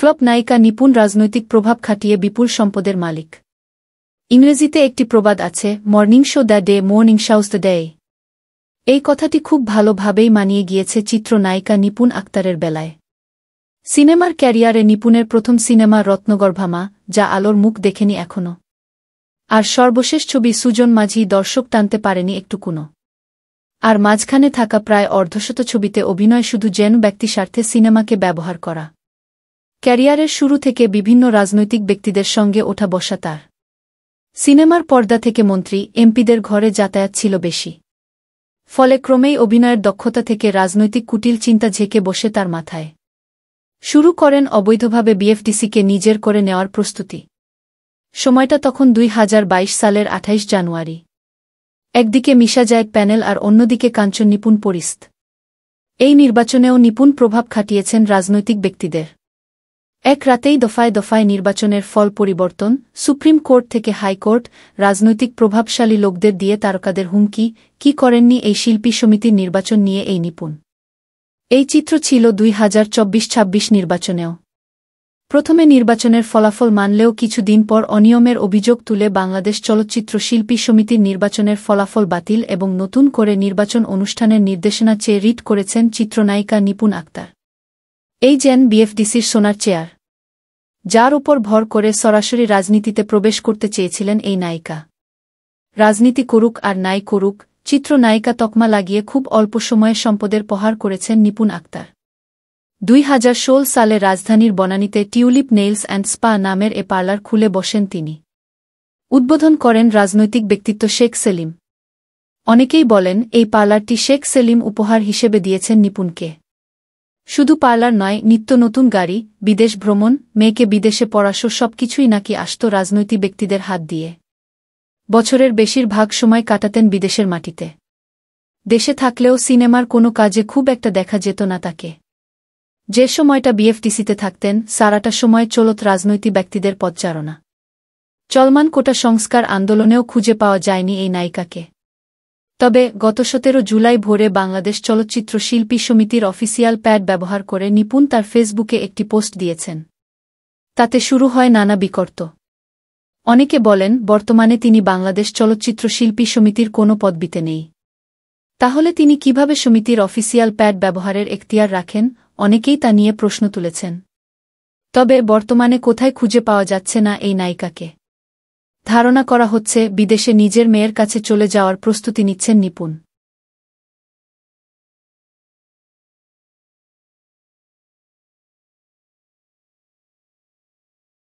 Flop নায়িকা নিপুণ রাজনৈতিক প্রভাব খাটিয়ে বিপুল সম্পদের মালিক। ইংরেজিতে একটি প্রবাদ আছে, morning show the day, morning shows the day. এই কথাটি খুব ভালোভাবেই মানিয়ে গিয়েছে চিত্রনায়িকা নিপুণ আক্তারের বেলায়। সিনেমার ক্যারিয়ারে নিপুণের প্রথম সিনেমা রত্নগর্ভা মা, যা আলোর মুখ দেখেনি এখনো। আর সর্বশেষ ছবি সুজন মাঝি দর্শক টানতে পারেনি একটুকুনো। আর মাঝখানে থাকা প্রায় অর্ধশত ছবিতে অভিনয় শুধু যেন ব্যক্তিস্বার্থে সিনেমাকে ব্যবহার করা। ক্যারিয়ারের শুরু থেকে বিভিন্ন রাজনৈতিক ব্যক্তিদের সঙ্গে ওঠা বসা তার। সিনেমার পর্দা থেকে মন্ত্রী, এমপিদের ঘরে যাতায়াত ছিল বেশি। ফলে ক্রমেই অভিনয়ের দক্ষতা থেকে রাজনৈতিক কুটিল চিন্তা ঝেঁকে বসে তার মাথায়। শুরু করেন অবৈধভাবে বিএফডিসিকে নিজের করে নেওয়ার প্রস্তুতি। সময়টা তখন 2022 সালের 28 জানুয়ারি। একদিকে মিশা জায়েদ প্যানেল আর অন্যদিকে কাঞ্চন নিপুণ পরিস্থ। এই নির্বাচনেও নিপুণ প্রভাব খাটিয়েছেন রাজনৈতিক ব্যক্তিদের। এক রাতেই দফায় দফায় নির্বাচনের ফল পরিবর্তন, সুপ্রিম কোর্ট থেকে হাইকোর্ট, রাজনৈতিক প্রভাবশালী লোকদের দিয়ে তারকাদের হুমকি, কি করেননি এই শিল্পী সমিতির নির্বাচন নিয়ে এই নিপুণ। এই চিত্র ছিল 2024-26 নির্বাচনেও। প্রথমে নির্বাচনের ফলাফল মানলেও কিছুদিন পর অনিয়মের অভিযোগ তুলে বাংলাদেশ চলচ্চিত্র শিল্পী সমিতির নির্বাচনের ফলাফল বাতিল এবং নতুন করে নির্বাচন অনুষ্ঠানের নির্দেশনা চেয়ে রিট করেছেন চিত্রনায়িকা নিপুণ আক্তার। এই যেন বিএফডিসির সোনার চেয়ার, যার উপর ভর করে সরাসরি রাজনীতিতে প্রবেশ করতে চেয়েছিলেন এই নায়িকা। রাজনীতি করুক আর নাই করুক, চিত্রনায়িকা তকমা লাগিয়ে খুব অল্প সময়ে সম্পদের প্রহার করেছেন নিপুণ আক্তার। 2016 সালে রাজধানীর বনানীতে টিউলিপ নেইলস অ্যান্ড স্পা নামের এ পার্লার খুলে বসেন তিনি। উদ্বোধন করেন রাজনৈতিক ব্যক্তিত্ব শেখ সেলিম। অনেকেই বলেন এই পার্লারটি শেখ সেলিম উপহার হিসেবে দিয়েছেন নিপুণকে। শুধু পার্লার নয়, নিত্য নতুন গাড়ি, বিদেশ ভ্রমণ, মেয়েকে বিদেশে পড়াশো সবকিছুই নাকি আসত রাজনৈতিক ব্যক্তিদের হাত দিয়ে। বছরের বেশিরভাগ সময় কাটাতেন বিদেশের মাটিতে। দেশে থাকলেও সিনেমার কোনো কাজে খুব একটা দেখা যেত না তাকে। যে সময়টা বিএফডিসিতে থাকতেন, সারাটা সময় চলত রাজনৈতিক ব্যক্তিদের পদচারণা। চলমান কোটা সংস্কার আন্দোলনেও খুঁজে পাওয়া যায়নি এই নায়িকাকে। তবে গত 17 জুলাই ভোরে বাংলাদেশ চলচ্চিত্র শিল্পী সমিতির অফিসিয়াল প্যাড ব্যবহার করে নিপুণ তার ফেসবুকে একটি পোস্ট দিয়েছেন। তাতে শুরু হয় নানা বিতর্ক। অনেকে বলেন বর্তমানে তিনি বাংলাদেশ চলচ্চিত্র শিল্পী সমিতির কোনো পদবিতে নেই। তাহলে তিনি কিভাবে সমিতির অফিসিয়াল প্যাড ব্যবহারের এখতিয়ার রাখেন, অনেকেই তা নিয়ে প্রশ্ন তুলেছেন। তবে বর্তমানে কোথায় খুঁজে পাওয়া যাচ্ছে না এই নায়িকাকে। ধারণা করা হচ্ছে বিদেশে নিজের মেয়ের কাছে চলে যাওয়ার প্রস্তুতি নিচ্ছেন নিপুণ।